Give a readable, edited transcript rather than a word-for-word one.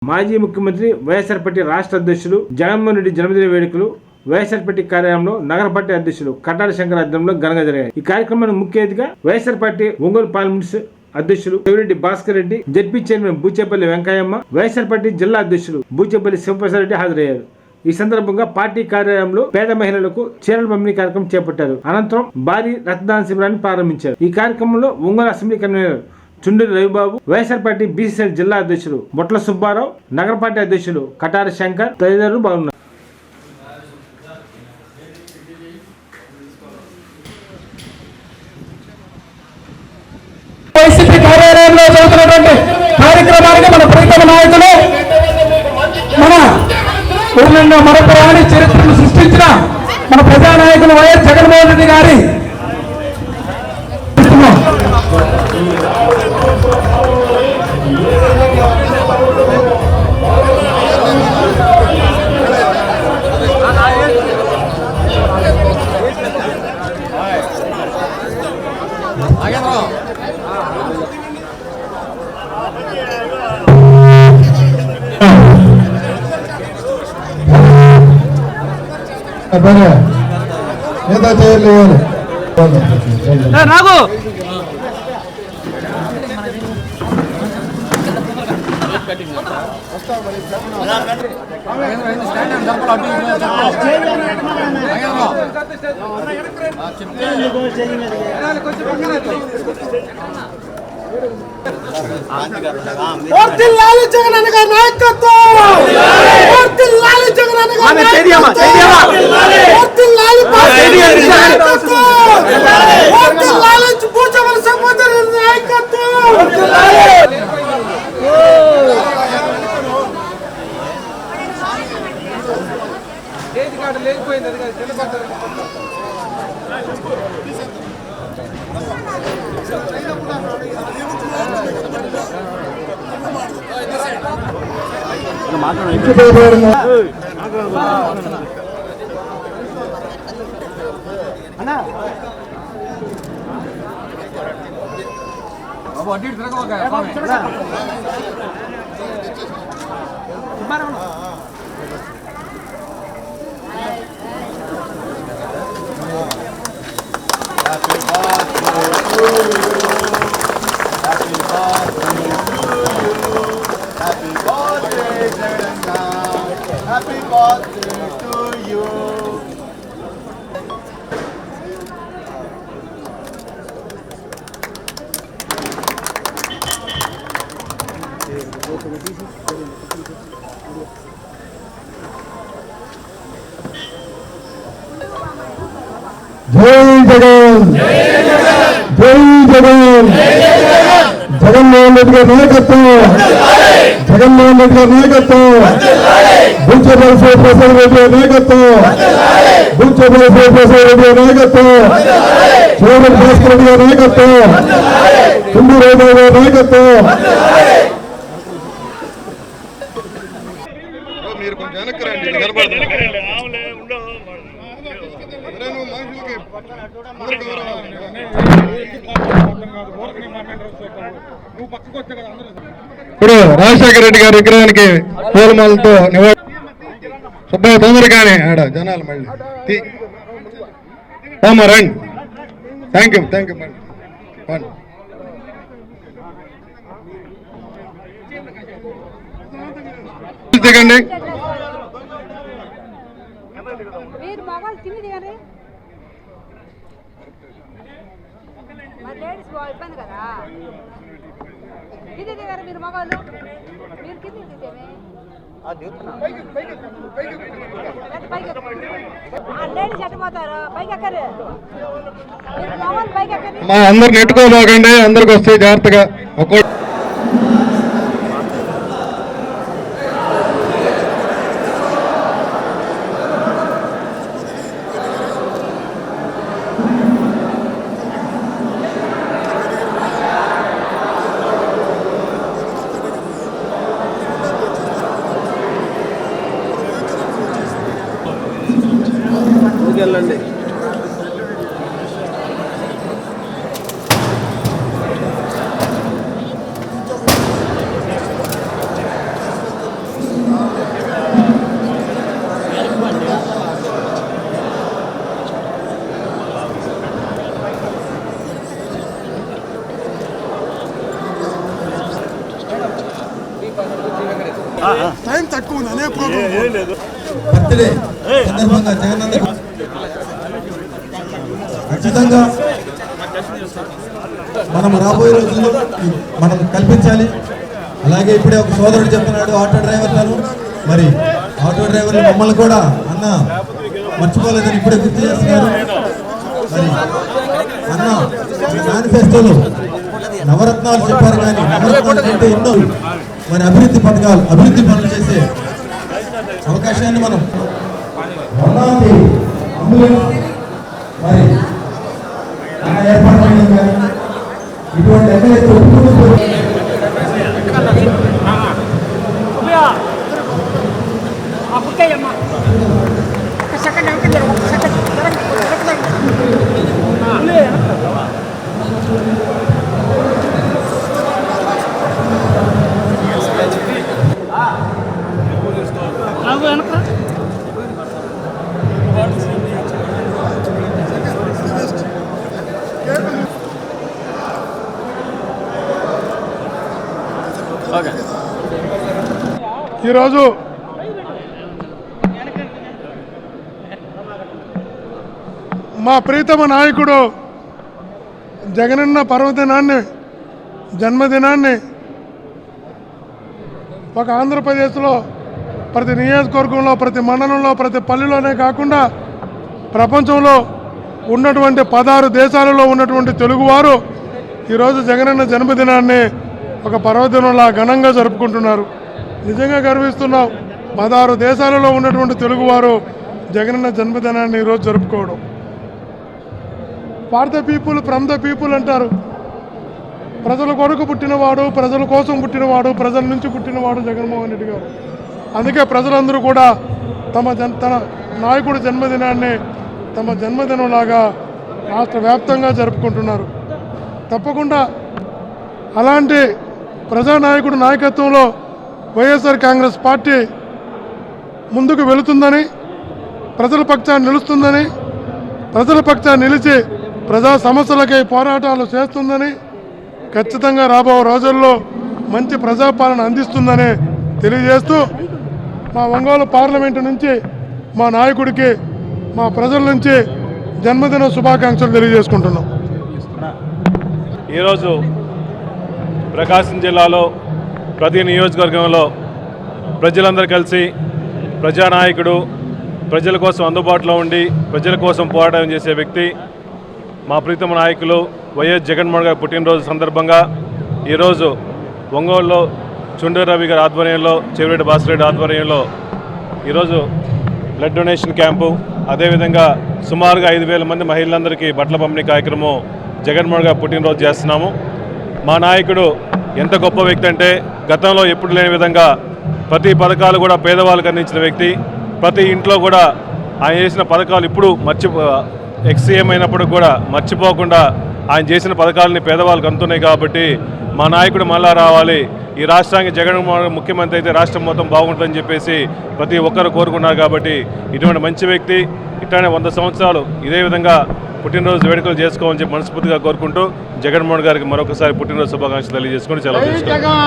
మాజీ ముఖ్యమంత్రి వైఎస్ఆర్ పార్టీ రాష్ట్ర అధ్యక్షులు జగన్మోహన్ రెడ్డి జన్మదిన వేడుకలు వైఎస్ఆర్ పార్టీ కార్యాలయంలో నగర పార్టీ అధ్యక్షులు కటారి శంకర్ ఆధ్వర్యంలో ఘనంగా జరిగాయి. ఈ కార్యక్రమానికి ముఖ్య అతిథిగా వైఎస్ఆర్ పార్టీ ఒంగోలు పార్లమెంట్ అధ్యక్షులు Chevireddy Bhaskar Reddy, ZP chairman Boochepalli Venkayamma, YSR party జిల్లా అధ్యక్షులు బూచేపల్లి శివప్రసాద్ రెడ్డి హాజరయ్యారు. ఈ సందర్భంగా పార్టీ కార్యాలయంలో పేద మహిళలకు చీరల పంపిణీ కార్యక్రమం చేపట్టారు. అనంతరం భారీ రక్తదాన శిబిరాన్ని ప్రారంభించారు. ఈ కార్యక్రమంలో Ongole assembly convener Chunduri Ravibabu, YSR party BCC జిల్లా అధ్యక్షులు బొట్ల సుబ్బారావు, నగర పార్టీ అధ్యక్షులు కటారి శంకర్ తదితరులు పాల్గొన్నారు. కార్యాలయంలో జరుగుతున్నటువంటి కార్యక్రమానికి మన ప్రీతమ నాయకులు, మన ఊళ్ళో మరపురాని చరిత్రను సృష్టించిన మన ప్రజానాయకులు వైఎస్ జగన్మోహన్ రెడ్డి గారి రాగు వర్ధిల్లాలి జగనన్న గారి నాయకత్వం, వర్ధిల్లాలి జగనన్న గారి నాయకత్వం, వర్ధిల్లాలి పార్టీ నాయకత్వం, వర్ధిల్లాలి బూచేపల్లి సహోదరుల నాయకత్వం. జగన్మోహన్ రెడ్డి గారి నాయకత్వం, జగన్మోహన్ రెడ్డి గారి నాయకత్వం, బూచేపల్లి శివప్రసాద్ రెడ్డి గారి నాయకత్వం, బూచేపల్లి శివప్రసాద్ రెడ్డి గారి నాయకత్వం, చెవిరెడ్డి భాస్కర్ రెడ్డి గారి నాయకత్వం, చుండూరి రవిబాబు గారి నాయకత్వం. మీరు కొంచెం వెనక్కి రండి, ఇప్పుడు రాజశేఖర రెడ్డి గారి విగ్రహానికి పూలమాలతో సుబ్బయ్య తొందరగానే ఆడ జనాలు మళ్ళీ రండి. థ్యాంక్ యూ దిగండి. మీరు మగవాళ్ళు మీరు కింద అందరు నెట్టుకోబోకండి, అందరికి వస్తాయి జాగ్రత్తగా. వెళ్ళండి. టైం తక్కువ ఉంది అనే ప్రోగ్రామ్ బర్త్డే సందర్భంగా జగనన్న ఖచ్చితంగా మనం రాబోయే రోజుల్లో మనం కల్పించాలి. అలాగే ఇప్పుడే ఒక సోదరుడు చెప్తున్నాడు ఆటో డ్రైవర్లను, మరి ఆటో డ్రైవర్లు మమ్మల్ని కూడా అన్న మర్చిపోలేదని ఇప్పుడే గుర్తు చేస్తున్నారు. మరి అన్న మేనిఫెస్టోలో నవరత్నాలు చెప్పారు, కానీ నవరత్నాలు కంటే ఎన్నో మరి అభివృద్ధి పథకాలు, అభివృద్ధి పనులు చేసే అవకాశాన్ని మనం అంబులెన్స్ మరి ఏర్పాటు చేయడం కానీ ఇటువంటి ఈరోజు మా ప్రీతమ నాయకుడు జగనన్న పర్వదినాన్ని, జన్మదినాన్ని ఒక ఆంధ్రప్రదేశ్లో ప్రతి నియోజకవర్గంలో, ప్రతి మండలంలో, ప్రతి పల్లెలోనే కాకుండా ప్రపంచంలో ఉన్నటువంటి 16 దేశాలలో ఉన్నటువంటి తెలుగువారు ఈరోజు జగనన్న జన్మదినాన్ని ఒక పర్వదినంలా ఘనంగా జరుపుకుంటున్నారు. నిజంగా గర్విస్తున్నాం. 16 దేశాలలో ఉన్నటువంటి తెలుగువారు జగనన్న జన్మదినాన్ని ఈరోజు జరుపుకోవడం. For the people, from the people అంటారు. ప్రజల కొరకు పుట్టినవాడు, ప్రజల కోసం పుట్టినవాడు, ప్రజల నుంచి పుట్టినవాడు జగన్మోహన్ రెడ్డి గారు. అందుకే ప్రజలందరూ కూడా తన నాయకుడి జన్మదినాన్ని తమ జన్మదినంలాగా రాష్ట్ర వ్యాప్తంగా జరుపుకుంటున్నారు. తప్పకుండా అలాంటి ప్రజానాయకుడి నాయకత్వంలో వైఎస్ఆర్ కాంగ్రెస్ పార్టీ ముందుకు వెళుతుందని, ప్రజల పక్షాన్ని నిలుస్తుందని, ప్రజల పక్షాన్ని నిలిచి ప్రజా సమస్యలకై పోరాటాలు చేస్తుందని, ఖచ్చితంగా రాబో రోజుల్లో మంచి ప్రజాపాలన అందిస్తుందని తెలియజేస్తూ మా ఒంగోలు పార్లమెంటు నుంచి మా నాయకుడికి మా ప్రజల నుంచి జన్మదిన శుభాకాంక్షలు తెలియజేసుకుంటున్నాం. ఈరోజు ప్రకాశం జిల్లాలో ప్రతి నియోజకవర్గంలో ప్రజలందరూ కలిసి ప్రజానాయకుడు, ప్రజల కోసం అందుబాటులో ఉండి ప్రజల కోసం పోరాటం చేసే వ్యక్తి మా ప్రీతమ నాయకులు వైఎస్ జగన్మోహన్ గారి పుట్టినరోజు సందర్భంగా ఈరోజు ఒంగోలులో చుండూరు రవి గారి ఆధ్వర్యంలో, చెవిరెడ్డి బాసిరెడ్డి ఆధ్వర్యంలో ఈరోజు బ్లడ్ డొనేషన్ క్యాంపు, అదేవిధంగా సుమారుగా 5,000 మంది మహిళలందరికీ బట్టల పంపిణీ కార్యక్రమం జగన్మోహన్ గారు పుట్టినరోజు చేస్తున్నాము. మా నాయకుడు ఎంత గొప్ప వ్యక్తి అంటే గతంలో ఎప్పుడు లేని విధంగా ప్రతి పథకాలు కూడా పేదవాళ్ళకు అందించిన వ్యక్తి. ప్రతి ఇంట్లో కూడా ఆయన చేసిన పథకాలు ఇప్పుడు ఎక్స్సీఎం అయినప్పుడు కూడా మర్చిపోకుండా ఆయన చేసిన పథకాలని పేదవాళ్ళకు అందుతున్నాయి. కాబట్టి మా నాయకుడు మళ్ళా రావాలి, ఈ రాష్ట్రానికి జగన్మోహన్ ముఖ్యమంత్రి అయితే రాష్ట్రం మొత్తం బాగుంటుందని చెప్పేసి ప్రతి ఒక్కరు కోరుకున్నారు. కాబట్టి ఇటువంటి మంచి వ్యక్తి ఇట్లానే 100 సంవత్సరాలు ఇదే విధంగా పుట్టినరోజు వేడుకలు చేసుకోవాలని చెప్పి మనస్ఫూర్తిగా కోరుకుంటూ జగన్మోహన్ గారికి మరొకసారి పుట్టినరోజు శుభాకాంక్షలు తెలియజేసుకొని సెలవు తీసుకుంటాం.